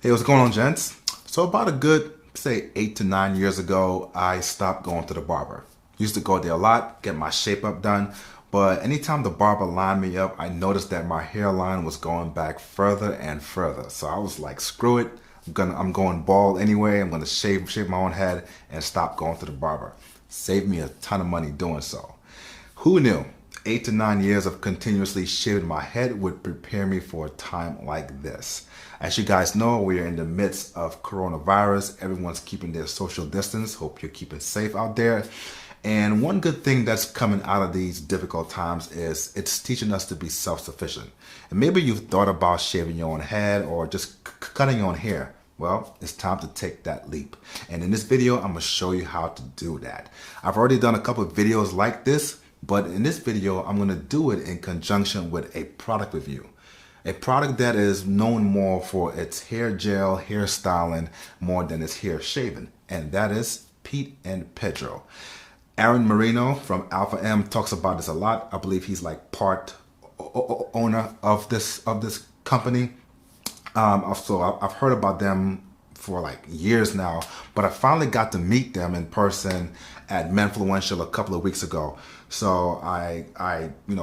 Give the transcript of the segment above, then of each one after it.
Hey, what's going on, gents? So about a good, say, 8 to 9 years ago, I stopped going to the barber. Used to go there a lot, get my shape up done, but anytime the barber lined me up, I noticed that my hairline was going back further and further. So I was like, screw it. I'm going bald anyway. I'm gonna shave my own head and stop going to the barber. Saved me a ton of money doing so. Who knew? 8 to 9 years of continuously shaving my head would prepare me for a time like this. As you guys know, we are in the midst of coronavirus. Everyone's keeping their social distance. Hope you're keeping safe out there. And one good thing that's coming out of these difficult times is it's teaching us to be self-sufficient. And maybe you've thought about shaving your own head or just cutting your own hair. Well, it's time to take that leap. And in this video, I'm gonna show you how to do that. I've already done a couple of videos like this, but in this video, I'm gonna do it in conjunction with a product review. A product that is known more for its hair gel, hair styling, more than its hair shaving. And that is Pete and Pedro. Aaron Marino from Alpha M talks about this a lot. I believe he's like part owner of this company. So I've heard about them for like years now, but I finally got to meet them in person at Menfluential a couple of weeks ago. So I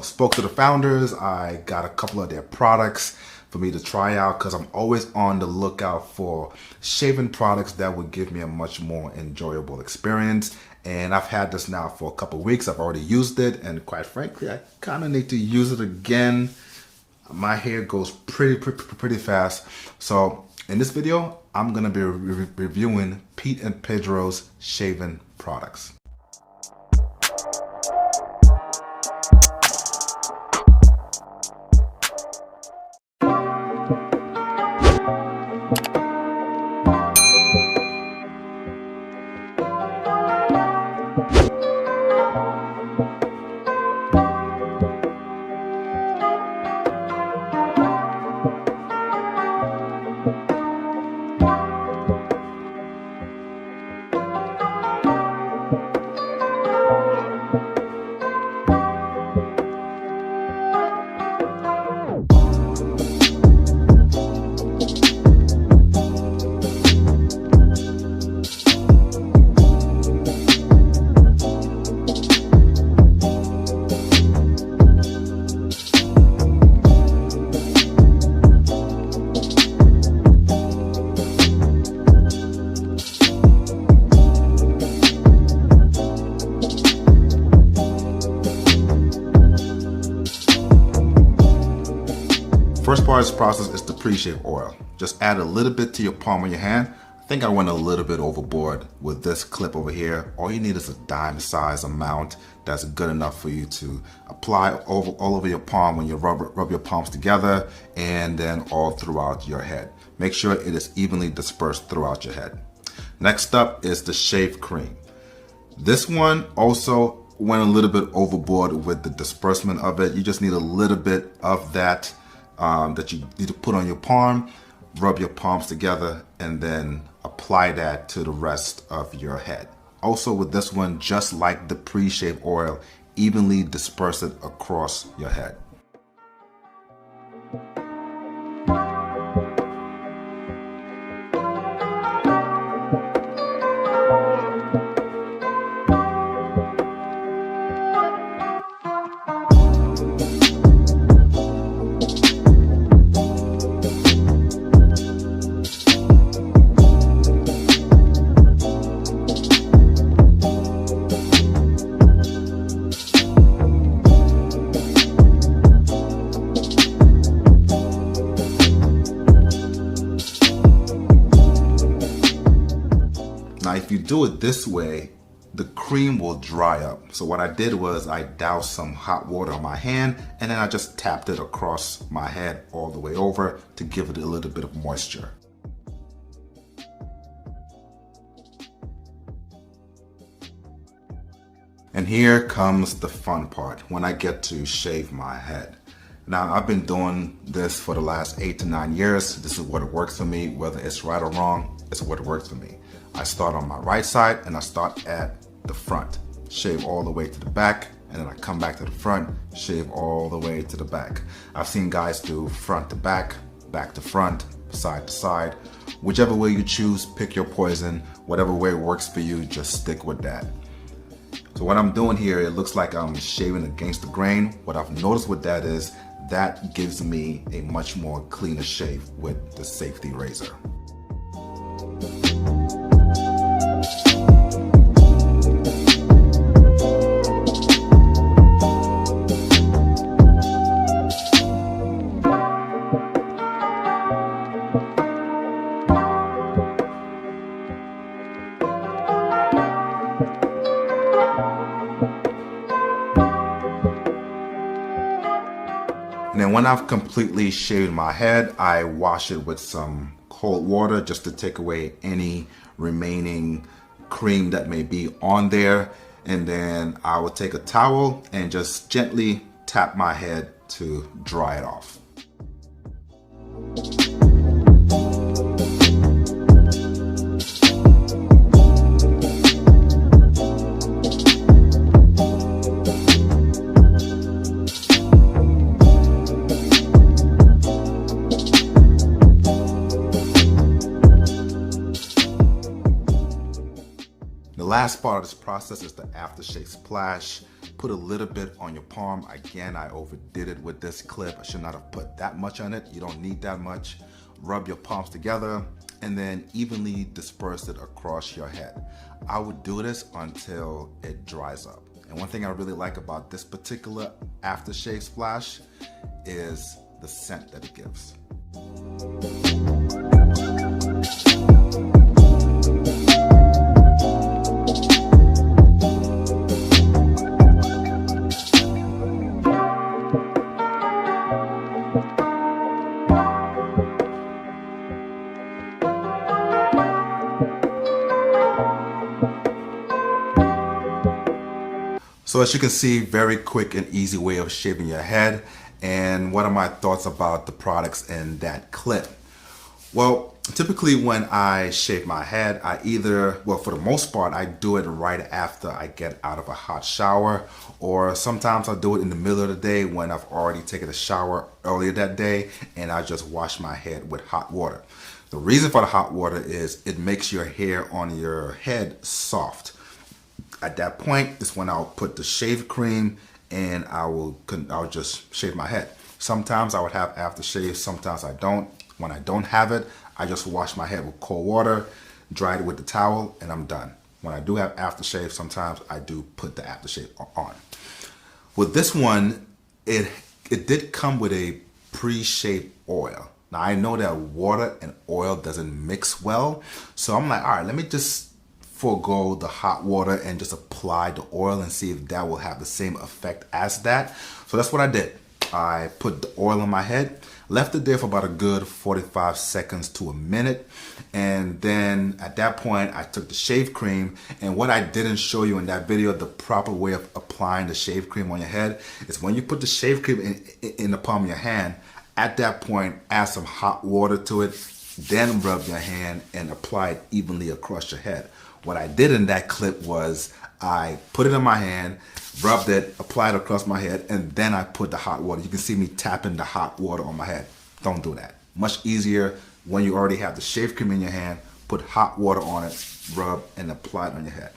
spoke to the founders. I got a couple of their products for me to try out because I'm always on the lookout for shaving products that would give me a much more enjoyable experience. And I've had this now for a couple of weeks. I've already used it, and quite frankly, I kind of need to use it again. My hair goes pretty fast. So in this video, I'm gonna be reviewing Pete and Pedro's shaving products. First part of this process is the pre-shave oil. Just add a little bit to your palm of your hand. I think I went a little bit overboard with this clip over here. All you need is a dime size amount that's good enough for you to apply all over your palm when you rub your palms together, and then all throughout your head. Make sure it is evenly dispersed throughout your head. Next up is the shave cream. This one also went a little bit overboard with the disbursement of it. You just need a little bit of that that you need to put on your palm, rub your palms together, and then apply that to the rest of your head. Also with this one, just like the pre-shave oil, evenly disperse it across your head. Now, if you do it this way, the cream will dry up. So what I did was I doused some hot water on my hand, and then I just tapped it across my head all the way over to give it a little bit of moisture. And here comes the fun part, when I get to shave my head. Now, I've been doing this for the last 8 to 9 years. This is what works for me. Whether it's right or wrong, it's what works for me. I start on my right side and I start at the front. Shave all the way to the back, and then I come back to the front, shave all the way to the back. I've seen guys do front to back to front, side to side, Whichever way you choose, pick your poison. Whatever way works for you, just stick with that. So what I'm doing here, it looks like I'm shaving against the grain. What I've noticed with that is that gives me a much more cleaner shave with the safety razor. And then when I've completely shaved my head, I wash it with some cold water just to take away any remaining cream that may be on there. And then I will take a towel and just gently tap my head to dry it off. The last part of this process is the aftershave splash. Put a little bit on your palm. Again, I overdid it with this clip. I should not have put that much on it. You don't need that much. Rub your palms together and then evenly disperse it across your head. I would do this until it dries up. And one thing I really like about this particular aftershave splash is the scent that it gives. So as you can see, very quick and easy way of shaving your head. And what are my thoughts about the products in that clip? Well, typically when I shave my head, for the most part, I do it right after I get out of a hot shower, or sometimes I do it in the middle of the day when I've already taken a shower earlier that day and I just wash my head with hot water. The reason for the hot water is it makes your hair on your head soft. At that point is when I'll put the shave cream and I'll just shave my head. Sometimes I would have aftershave, sometimes I don't. When I don't have it, I just wash my head with cold water, dry it with the towel, and I'm done. When I do have aftershave, sometimes I do put the aftershave on. With this one, it did come with a pre-shave oil. Now I know that water and oil doesn't mix well, so I'm like, all right, let me just forego the hot water and just apply the oil and see if that will have the same effect as that. So that's what I did. I put the oil on my head, left it there for about a good 45 seconds to a minute. And then at that point, I took the shave cream. And what I didn't show you in that video, the proper way of applying the shave cream on your head is when you put the shave cream in the palm of your hand, at that point, add some hot water to it, then rub your hand and apply it evenly across your head. What I did in that clip was I put it in my hand, rubbed it, applied it across my head, and then I put the hot water. You can see me tapping the hot water on my head. Don't do that. Much easier when you already have the shave cream in your hand, put hot water on it, rub, and apply it on your head.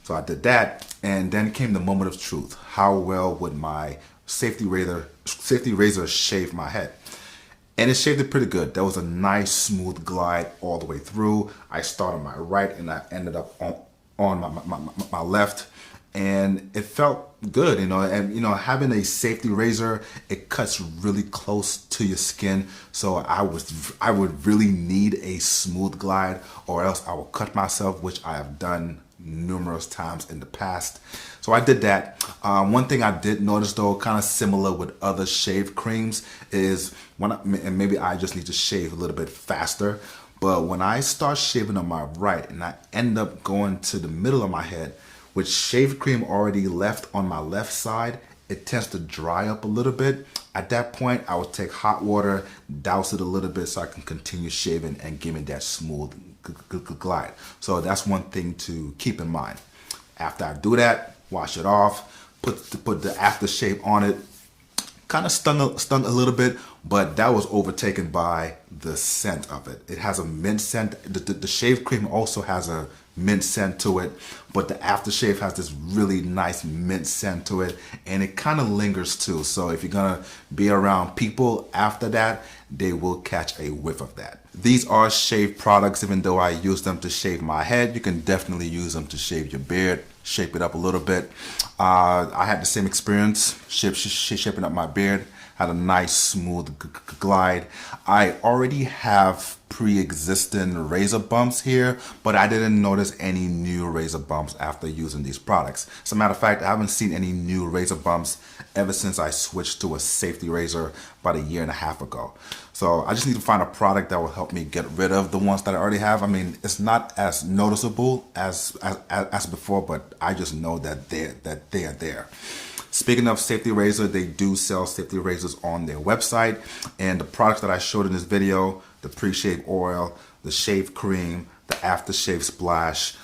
So I did that, and then came the moment of truth. How well would my safety razor shave my head? And it shaved it pretty good. There was a nice smooth glide all the way through. I started on my right and I ended up on my left. And it felt good, and having a safety razor, it cuts really close to your skin. So I would really need a smooth glide, or else I will cut myself, which I have done numerous times in the past. So I did that. One thing I did notice though, kind of similar with other shave creams, is and maybe I just need to shave a little bit faster, but when I start shaving on my right and I end up going to the middle of my head, with shave cream already left on my left side, it tends to dry up a little bit. At that point, I would take hot water, douse it a little bit so I can continue shaving and give me that smooth glide. So that's one thing to keep in mind. After I do that, wash it off, put the aftershave on it, Kind of stung a little bit, but that was overtaken by the scent of it. It has a mint scent. The shave cream also has a mint scent to it, but the aftershave has this really nice mint scent to it, and it kind of lingers too. So if you're gonna be around people after that, they will catch a whiff of that. These are shave products. Even though I use them to shave my head, you can definitely use them to shave your beard, shape it up a little bit. I had the same experience shaping up my beard. Had a nice smooth glide. I already have pre-existing razor bumps here, but I didn't notice any new razor bumps after using these products. As a matter of fact, I haven't seen any new razor bumps ever since I switched to a safety razor about 1.5 years ago. So I just need to find a product that will help me get rid of the ones that I already have. I mean, it's not as noticeable as before, but I just know that they are there. Speaking of safety razor, they do sell safety razors on their website, and the products that I showed in this video, the pre-shave oil, the shave cream, the aftershave splash,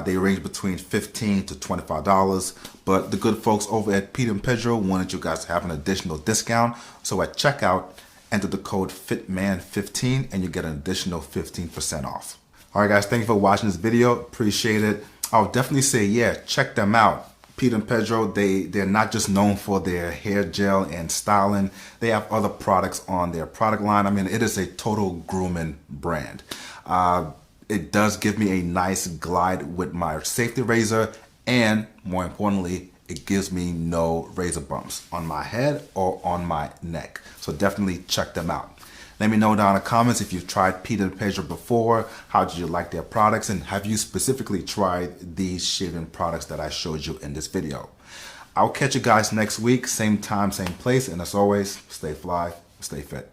they range between $15 to $25, but the good folks over at Pete and Pedro wanted you guys to have an additional discount. So at checkout, enter the code FITMAN15 and you get an additional 15% off. All right, guys, thank you for watching this video. Appreciate it. I'll definitely say, yeah, check them out. Pete and Pedro, they're not just known for their hair gel and styling. They have other products on their product line. I mean, it is a total grooming brand. It does give me a nice glide with my safety razor, and more importantly, it gives me no razor bumps on my head or on my neck. So definitely check them out. Let me know down in the comments if you've tried Pete and Pedro before. How did you like their products? And have you specifically tried these shaving products that I showed you in this video? I'll catch you guys next week, same time, same place. And as always, stay fly, stay fit.